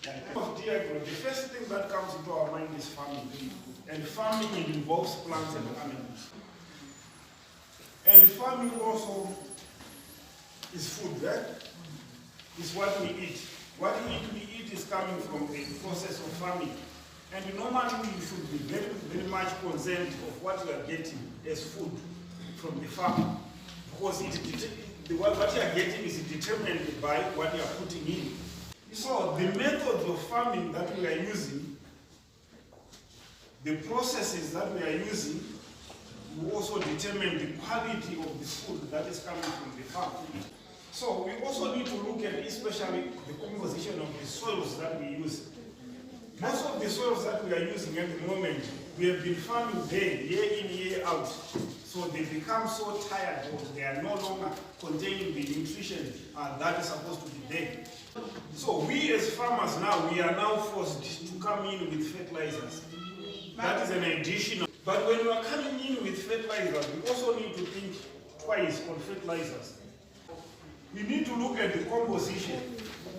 Of DiGrow, the first thing that comes into our mind is farming. And farming involves plants and animals. And farming also is food, right? It's what we eat. What we eat is coming from the process of farming. And normally you should be very, very much concerned of what you are getting as food from the farm. Because what you are getting is determined by what you are putting in. So the methods of farming that we are using, the processes that we are using, will also determine the quality of the food that is coming from the farm. So we also need to look at especially the composition of the soils that we use. Most of the soils that we are using at the moment, we have been farming there year in, year out. So they become so tired or they are no longer containing the nutrition that is supposed to be there. So we as farmers now, we are now forced to come in with fertilizers. That is an additional. But when we are coming in with fertilizers, we also need to think twice on fertilizers. We need to look at the composition.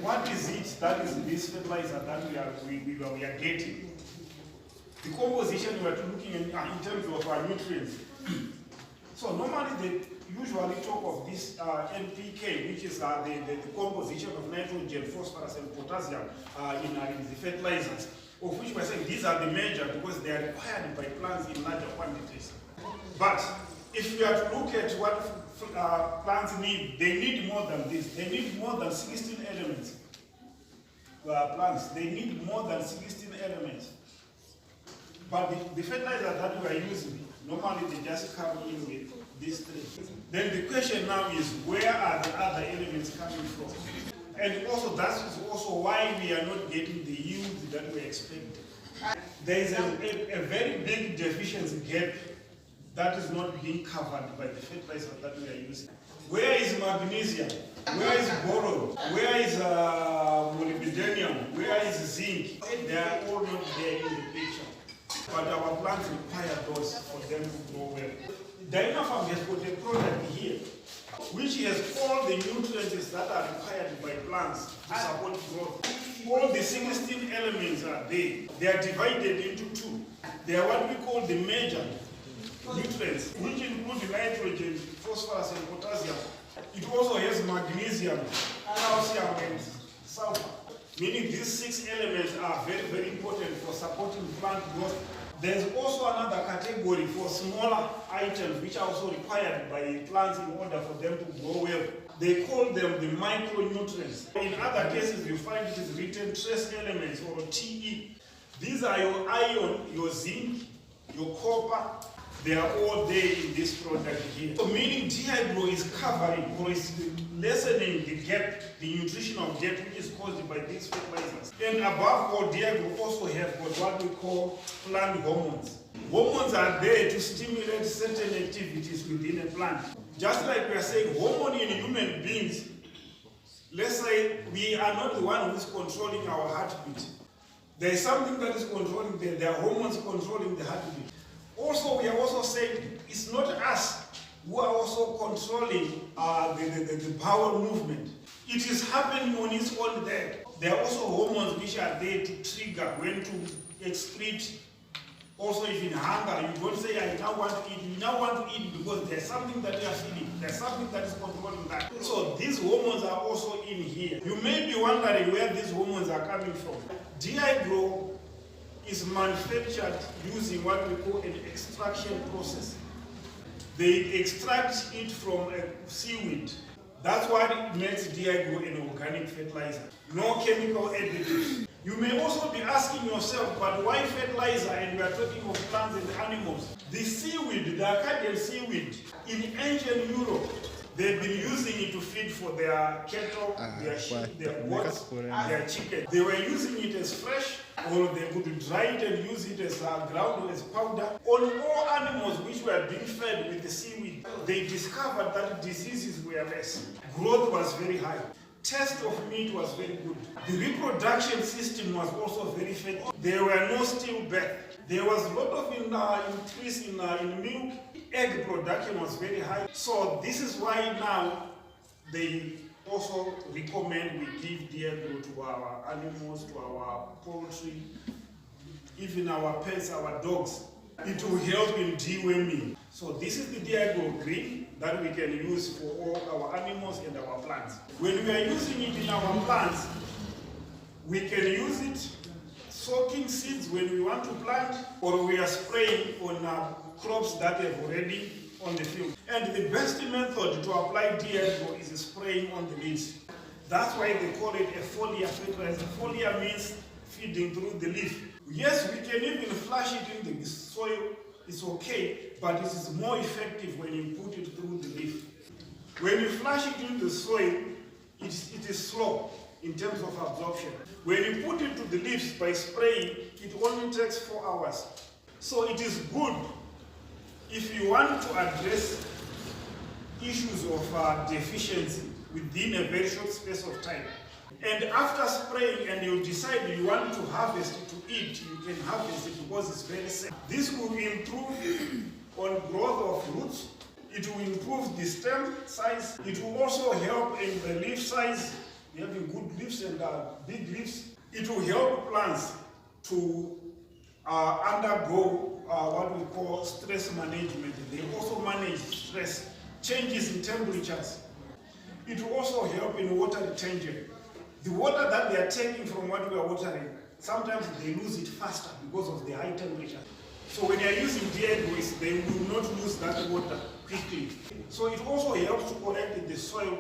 What is it that is this fertilizer that we are getting? The composition we are looking at in terms of our nutrients. So normally they usually talk of this NPK, which is the composition of nitrogen, phosphorus, and potassium in the fertilizers, of which we're saying these are the major because they are required by plants in larger quantities. But if you are to look at what plants need, they need more than this. They need more than 16 elements. Plants, they need more than 16 elements. But the fertilizer that we are using, normally they just come in with these three. Then the question now is, where are the other elements coming from? And also that is also why we are not getting the yield that we expect. There is a very big deficiency gap that is not being covered by the fertilizer that we are using. Where is magnesium? Where is boron? Where is molybdenum? Where is zinc? They are all not there in the picture. But our plants require those for them to grow well. Dynapharm has got a product here which has all the nutrients that are required by plants to support growth. All the 16 elements are there. They are divided into two. They are what we call the major nutrients, which include nitrogen, phosphorus, and potassium. It also has magnesium, calcium, and sulfur. Meaning these 6 elements are very, very important for supporting plant growth. There's also another category for smaller items which are also required by plants in order for them to grow well. They call them the micronutrients. In other cases, you find it is written trace elements or TE. These are your iron, your zinc, your copper. They are all there in this product here. So meaning DiGrow is covering or is lessening the gap, the nutritional gap which is caused by these fertilizers. And above all, DiGrow also have what we call plant hormones. Hormones are there to stimulate certain activities within a plant. Just like we are saying, hormone in human beings, let's say we are not the one who is controlling our heartbeat. There is something that is controlling there are hormones controlling the heartbeat. Also, we are also saying it's not us who are also controlling the bowel movement. It is happening on its own there. There are also hormones which are there to trigger when to excrete. Also, if in hunger, you don't say, I now want to eat. You now want to eat because there's something that you are feeling. There's something that is controlling that. So these hormones are also in here. You may be wondering where these hormones are coming from. DiGrow is manufactured using what we call an extraction process. They extract it from a seaweed. That's what makes DiGrow an organic fertilizer. No chemical additives. You may also be asking yourself, but why fertilizer? And we are talking of plants and animals. The seaweed, the Acadian seaweed, in ancient Europe, they've been using it to feed for their cattle, their sheep, their goats, their chickens. They were using it as fresh, or they could dry it and use it as ground or as powder. On all animals which were being fed with the seaweed, they discovered that diseases were less. Growth was very high. Taste of meat was very good. The reproduction system was also very effective. There were no stillbirth. There was a lot of increase in milk. Egg production was very high. So this is why now they also recommend we give DiGrow to our animals, to our poultry, even our pets, our dogs. It will help in deworming. So this is the DiGrow Green that we can use for all our animals and our plants. When we are using it in our plants, we can use it soaking seeds when we want to plant, or we are spraying on crops that have already on the field. And the best method to apply DiGrow is spraying on the leaves. That's why they call it a foliar fertilizer. Foliar means feeding through the leaf. Yes, we can even flush it in the soil, it's okay, but it is more effective when you put it through the leaf. When you flush it in the soil, it is slow in terms of absorption. When you put it to the leaves by spraying, it only takes 4 hours. So it is good if you want to address issues of deficiency within a very short space of time. And after spraying and you decide you want to harvest it to eat, you can harvest it because it's very safe. This will improve on growth of roots. It will improve the stem size. It will also help in the leaf size, having good leaves and big leaves. It will help plants to undergo what we call stress management. They also manage stress, changes in temperatures. It will also help in water retention. The water that they are taking from what we are watering, sometimes they lose it faster because of the high temperature. So when you are using DiGrow, they will not lose that water quickly. So it also helps to collect the soil.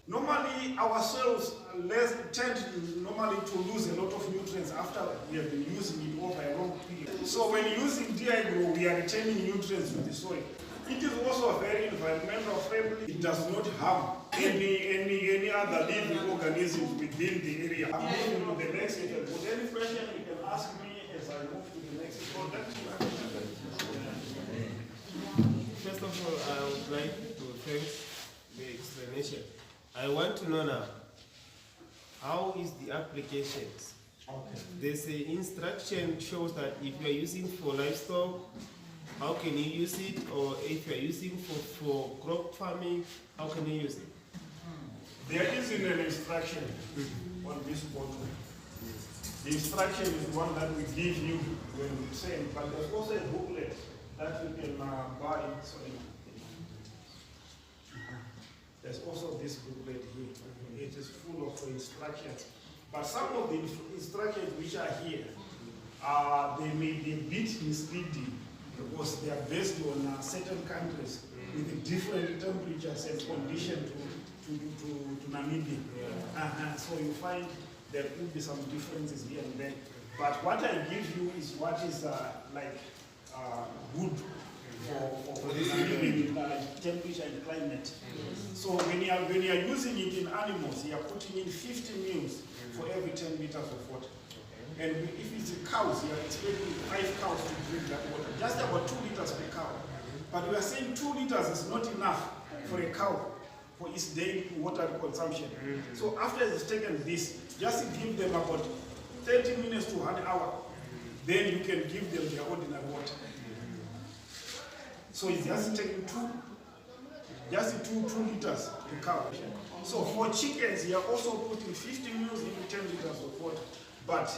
Normally, our soils tend to lose a lot of nutrients after we have been using it over a long period. So when using DiGrow, we are retaining nutrients with the soil. It is also very environmental friendly. It does not harm any other living organisms within the area. I'm moving to the next. If you've got any question, you can ask me as I move to the next product. First of all, I would like to thank the explanation. I want to know now, how is the applications? Okay. There's an instruction shows that if you are using for livestock, how can you use it? Or if you are using for crop farming, how can you use it? There isn't an instruction on this bottle. The instruction is one that we give you when we send, but there's also a booklet that you can buy. There's also this booklet here. It is full of instructions. But some of the instructions which are here, they may be a bit misleading because they are based on certain countries with different temperatures and conditions to Namibia. So you find there could be some differences here and there. But what I give you is what is good for living in temperature and climate. So when you are using it in animals, you are putting in 50 mils for every 10 liters of water. And if it's cows, you are expecting 5 cows to drink that water, just about 2 liters per cow. But we are saying 2 liters is not enough for a cow for its daily water consumption. So after it's taken this, just give them about 30 minutes to 1 hour. Then you can give them their ordinary water. So it's just taking 2 liters per cow. So for chickens, you are also putting 50 mils into 10 liters of water. But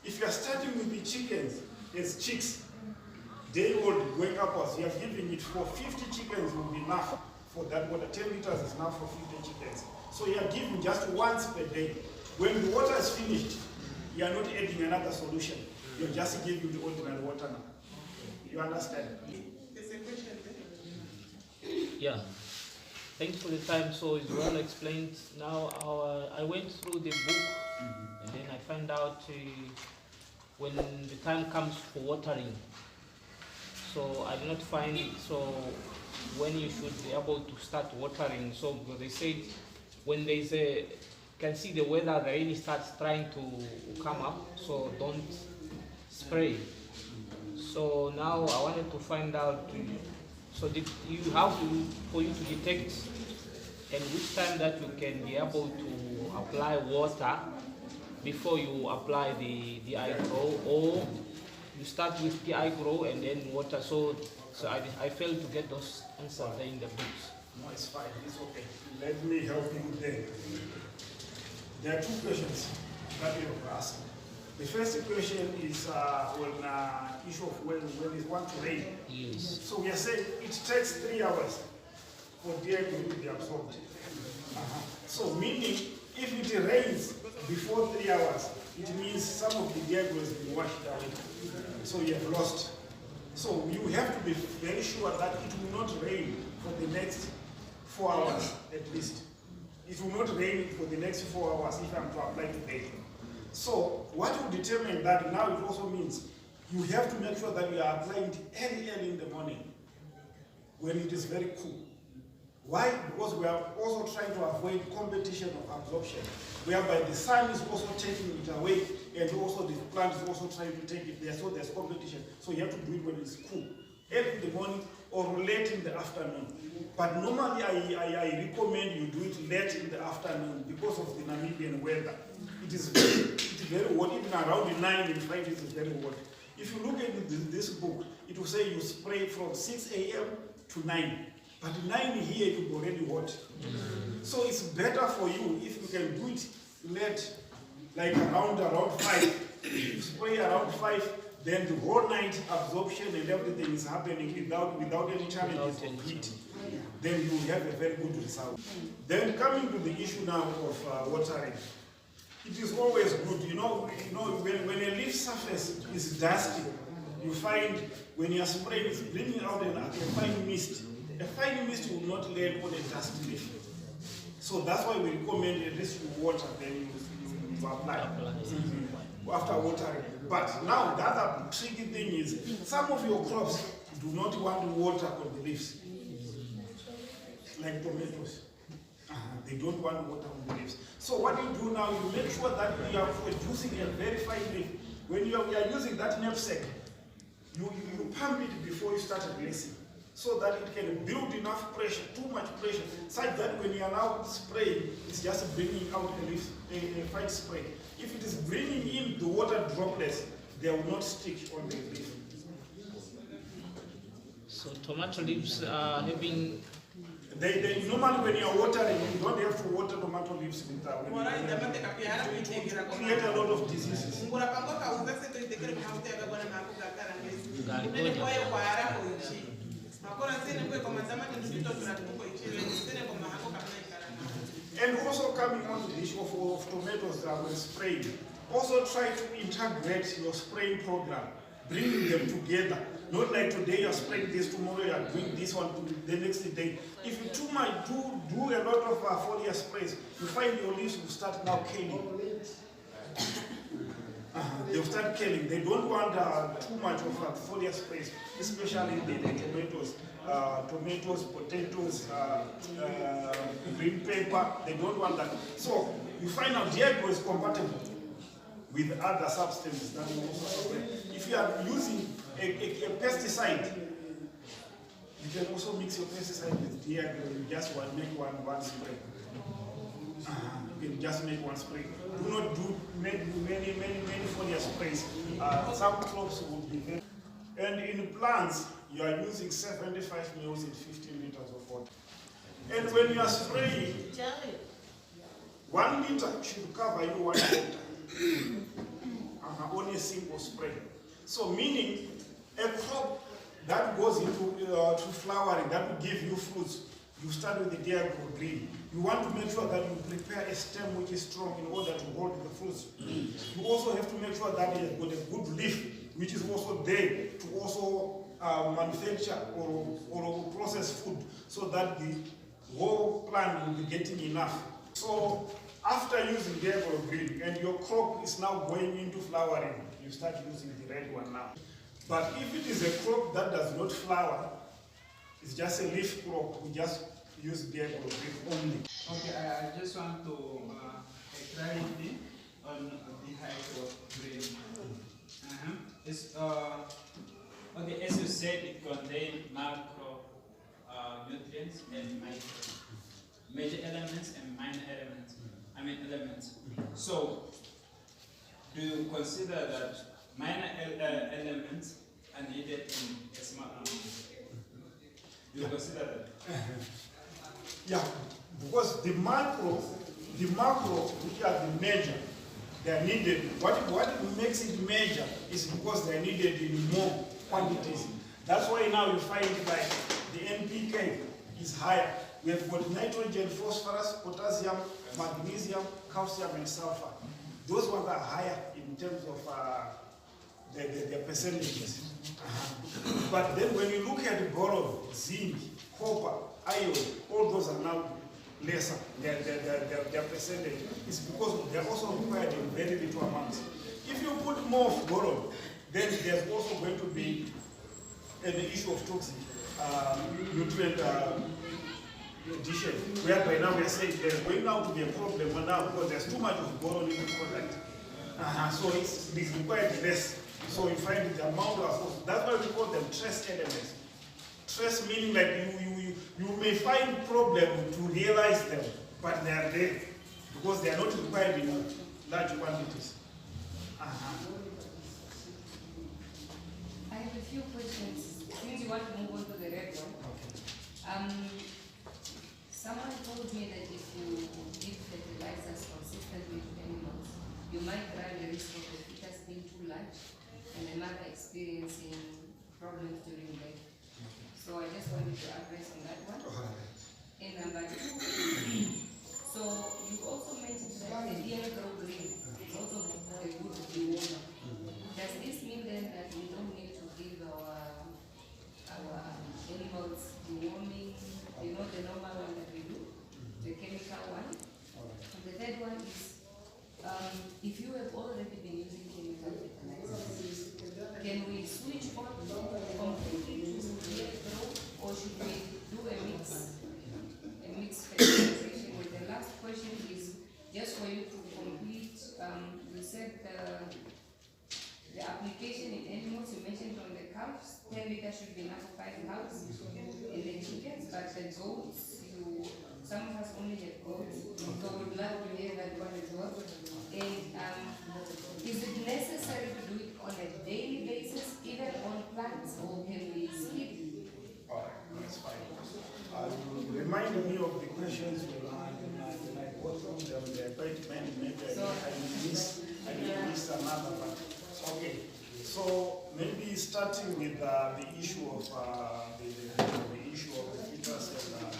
if you are starting with the chickens as chicks, day old going upwards, you are giving it for 50 chickens will be enough for that water. 10 liters is enough for 50 chickens. So you are giving just once per day. When the water is finished, you are not adding another solution. You are just giving the ordinary water now. You understand? There's a question there. Yeah. Thanks for the time. So it's well explained. Now I went through the book and then I found out when the time comes for watering. So I did not find when you should be able to start watering. So because they said when there is can see the weather, the rain starts trying to come up, so don't spray. So now I wanted to find out, so for you to detect and which time that you can be able to apply water before you apply the DiGrow, or you start with DiGrow and then water. So I failed to get those answers there in the books. No, it's fine. It's okay. Let me help you there. There are two questions that you have asked. The first question is on issue of when it wants to rain. Yes. So we are saying it takes 3 hours for DiGrow to be absorbed. So meaning, if it rains before 3 hours, it means some of the DiGrow has been washed away. So you have lost. So you have to be very sure that it will not rain for the next 4 hours at least. It will not rain for the next 4 hours if I'm to apply today. So what will determine that now, it also means you have to make sure that you are applying it early in the morning when it is very cool. Why? Because we are also trying to avoid competition of absorption, whereby the sun is also taking it away and also the plant is also trying to take it there, so there's competition. So you have to do it when it's cool, early in the morning or late in the afternoon. But normally I recommend you do it late in the afternoon because of the Namibian weather. It is very hot, even around 9 in Friday it is very hot. If you look at this book, it will say you spray from 6 a.m. to 9. But 9 here it will be already hot. So it's better for you if you can do it late, like around 5. If you spray around 5, then the whole night absorption and everything is happening without any challenges of heat. Then you will have a very good result. Then coming to the issue now of watering. It is always good, when a leaf surface is dusty, you find when you are spraying, it's bringing out a fine mist. A fine mist will not land on a dusty leaf. So that's why we recommend at least you water, then you apply after watering. But now the other tricky thing is, some of your crops do not want water on the leaves, like tomatoes. They don't want water on the leaves. So what you do now, you make sure that you are producing a very fine leaf. When you are using that knapsack, you pump it before you start releasing, so that it can build enough pressure, too much pressure, such that when you are now spraying, it's just bringing out a fine spray. If it is bringing in the water droplets, they will not stick on the leaf. So tomato leaves are having... They normally, when you are watering, you don't have to water tomato leaves with create a lot of diseases. And also coming on to the issue of tomatoes that were sprayed, also try to integrate your spraying program, bringing them together. Not like today you are spraying this, tomorrow you are doing this one, the next day. If you too much do a lot of foliar sprays, you find your leaves will start now killing. They'll start killing. They don't want too much of foliar sprays, especially the tomatoes. Tomatoes, potatoes, green pepper, they don't want that. So you find out DiGrow is compatible with other substances that you also spray. If you are using a pesticide, you can also mix your pesticide with DiGrow. You just make one spray. You can just make one spray. Do not do many foliar sprays. Some crops will be very. And in plants, you are using 75 ml in 15 liters of water. And when you are spraying, 1 liter should cover you 1 liter on a single spray. So meaning, a crop that goes into to flowering, that will give you fruits, you start with the DiGrow Green. You want to make sure that you prepare a stem which is strong in order to hold the fruits. You also have to make sure that you have got a good leaf, which is also there to also manufacture or process food, so that the whole plant will be getting enough. So after using DiGrow Green and your crop is now going into flowering, you start using the red one now. But if it is a crop that does not flower, it's just a leaf crop, we just use DiGrow Green only. Okay, I just want to clarity on DiGrow Green. It's, okay, as you said, it contains macro nutrients and micro, major elements and minor elements. Elements. So, do you consider that minor elements are needed in a small amount? Do you consider that? Yeah, because the macro, which are the major, they are needed. What makes it major is because they are needed in more quantities. That's why now you find like the NPK is higher. We have got nitrogen, phosphorus, potassium, magnesium, calcium, and sulfur. Those ones are higher in terms of their percentages. But then when you look at boron, zinc, copper, iron, all those are now lesser. Their percentage is because they're also required in very little amounts. If you put more of boron, then there's also going to be an issue of toxic nutrient addition, whereby now we are saying there's going now to be a problem now because there's too much of boron in the product. So it's required less. So you find the amount of, that's why we call them trace elements. Trace meaning like you may find problem to realize them, but they are there because they are not required in large quantities. I have a few questions. Since you want to move on to the red one, someone told me that if you give fertilizers consistently to animals, you might run the risk of the fetus being too large and the mother experiencing problems during birth. So I just wanted to address on that one. And number two, so you also mentioned that the DI Grow Green is also a good dewormer. Does this mean then that we don't need to give our animals deworming, you know, the normal one that we do, the chemical one? And the third one is, if you have already been using chemical fertilizers, can we switch on completely to DI Grow, or should we do a mix fertilization? And the last question is just for you to complete. You said the application in animals, you mentioned on the cows, 10 liters should be enough for 5 cows, and the chickens, but the goats, some of us only have goats, so we'd love to hear that one as well. And is it necessary to do it on a daily basis, even on plants, or can we skip? That's fine. Remind me of the questions when I go through them. They're quite many. Maybe I will miss another one. Okay. So maybe starting with the issue of the issue of the fetus and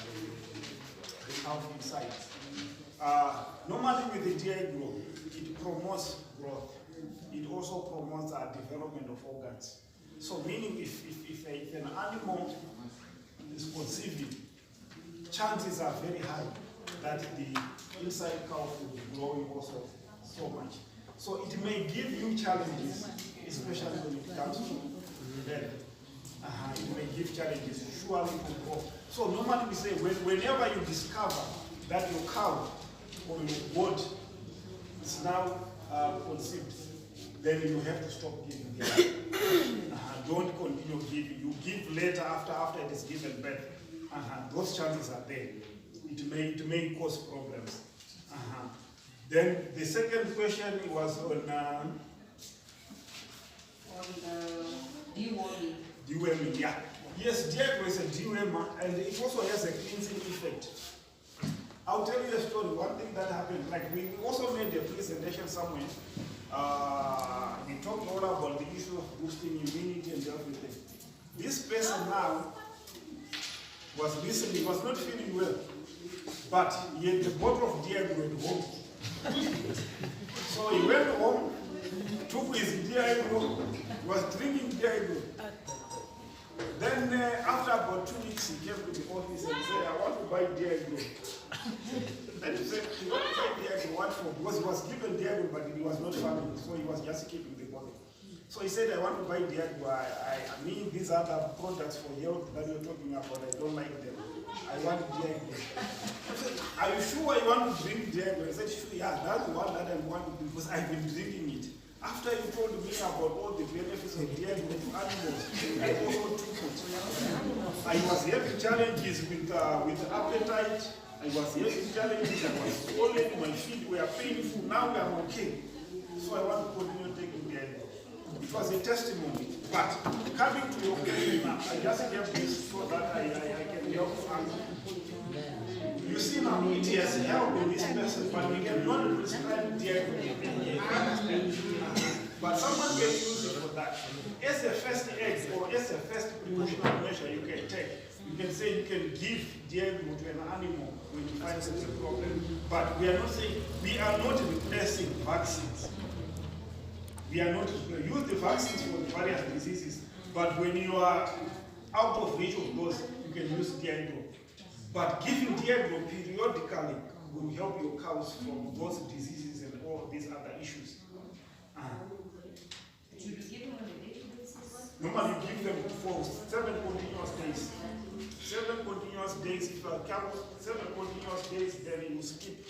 the calving sites. Normally with the DI Grow, it promotes growth. It also promotes development of organs. So meaning if an animal is conceiving, chances are very high that the inside calf will be growing also so much. So it may give you challenges, especially when it comes to death. It may give challenges, surely to grow. So normally we say whenever you discover that your cow or your goat is now conceived, then you have to stop giving birth. Don't continue giving. You give later after it is given birth. Those chances are there. It may cause problems. Then the second question was on the deworming. Deworming, yeah. Yes, DI Grow is a dewormer, and it also has a cleansing effect. I'll tell you a story. One thing that happened, like we also made a presentation somewhere. We talked all about the issue of boosting immunity and everything. This person now was not feeling well, but he had the bottle of DI Grow at home. So he went home, took his DI Grow, was drinking DI Grow. Then after about 2 weeks, he came to the office and said, I want to buy DI Grow. Then he said, you want to buy DI Grow, what for? Because he was given DI Grow, but he was not farming, so he was just keeping the bottle. So he said, I want to buy DI Grow. I mean, these are the products for health that you're talking about. I don't like them. I want DI Grow. I said, are you sure you want to drink DI Grow? He said, sure, yeah, that's the one that I want to do because I've been drinking it. After you told me about all the benefits of DI Grow to animals, I also took it. I was having challenges with appetite. I was having challenges. I was swollen. My feet were painful. Now I'm okay. So I want to continue taking DI Grow. It was a testimony. But coming to your question now, I just gave this so that I can help answer. You see now, it has helped in this person, but we cannot prescribe DI Grow. But someone can use it for that. As a first aid or as a first precautionary measure you can take, you can say you can give DI Grow to an animal when you find such a problem. But we are not saying, we are not replacing vaccines. We are not use the vaccines for various diseases, but when you are out of reach of those, you can use DI Grow. But giving DI Grow periodically will help your cows from those diseases and all these other issues. Should you give them on a daily basis? Normally you give them for 7 continuous days. 7 continuous days, if you are cows, 7 continuous days, then you skip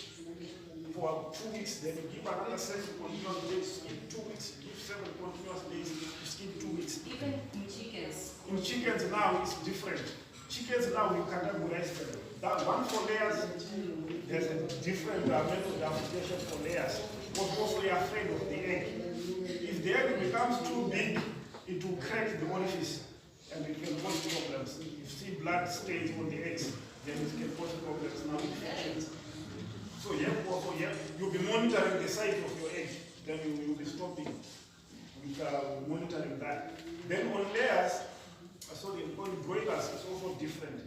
for 2 weeks, then you give another 7 continuous days, skip 2 weeks, give 7 continuous days, you skip 2 weeks. Even in chickens? In chickens now it's different. Chickens now we categorize them. That one for layers, there's a different method of application for layers. Because also we are afraid of the egg. If the egg becomes too big, it will crack the orifice and it can cause problems. If you see blood stains on the eggs, then it can cause problems now with infections. So you'll be monitoring the size of your egg, then you'll be stopping with monitoring that. Then on layers, on broilers, it's also different.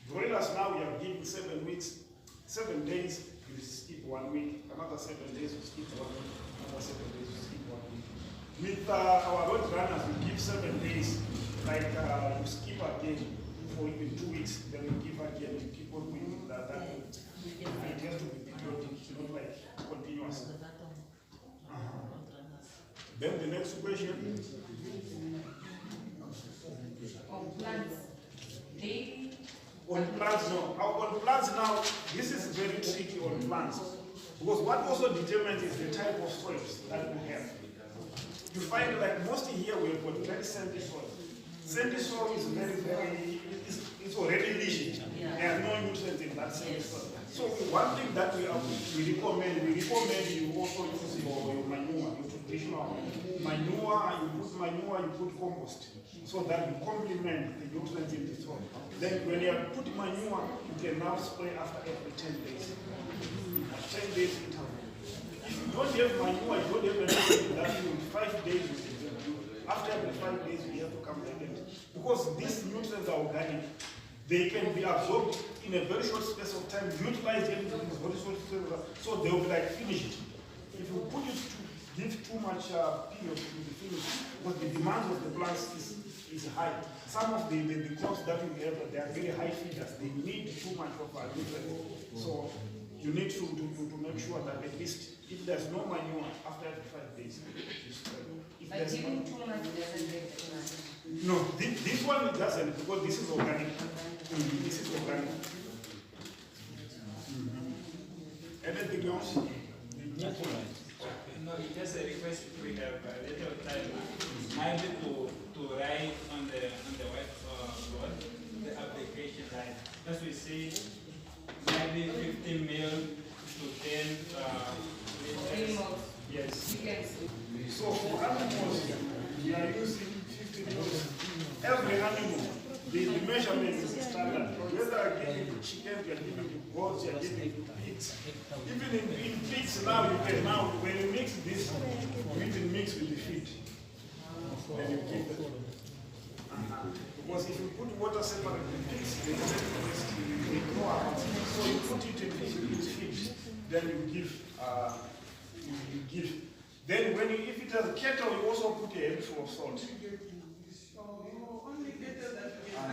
Broilers now we are giving 7 weeks, 7 days, you skip 1 week, another 7 days you skip 1 week, another 7 days you skip 1 week. With our road runners, we give 7 days, like you skip again for even 2 weeks, then you give again, you keep on with that. It has to be periodic, not like continuous. Then the next question. On plants, daily? On plants, no. On plants now, this is very tricky on plants. Because what also determines is the type of soils that we have. You find like mostly here we have got very sandy soil. Sandy soil is it's already leachy. There are no nutrients in that sandy soil. So one thing that we recommend you also use your manure, your traditional manure, you put compost, so that you complement the nutrients in the soil. Then when you put manure, you can now spray after every 10 days. 10 days interval. If you don't have manure, you don't have anything that you 5 days you can do. After every 5 days, you have to come again. Because these nutrients are organic. They can be absorbed in a very short space of time, utilized in very short space of time, so they will be like finished. If you put it to give too much period to be finished, because the demand of the plants is high. Some of the crops that we have, they are very high feeders. They need too much of nutrients. So you need to make sure that at least if there's no manure after every 5 days, you spray. But giving too much doesn't make the plant. No, this one doesn't, because this is organic. This is organic. Anything else? No, it's just a request if we have a little time, maybe to write on the whiteboard the application line. As we see, maybe 15 mil to 10 liters. Yes. Chickens. So for animals, we are using 50 mils. Every animal, the measurement is standard. Whether you're giving chickens, you're giving goats, you're giving pigs. Even in pigs now, you can now, when you mix this, you even mix with the feed. Then you give them. Because if you put water separate with pigs, they grow out. So you put it in feed, then you give. Then when if it has cattle, you also put a handful of salt. Only better that we can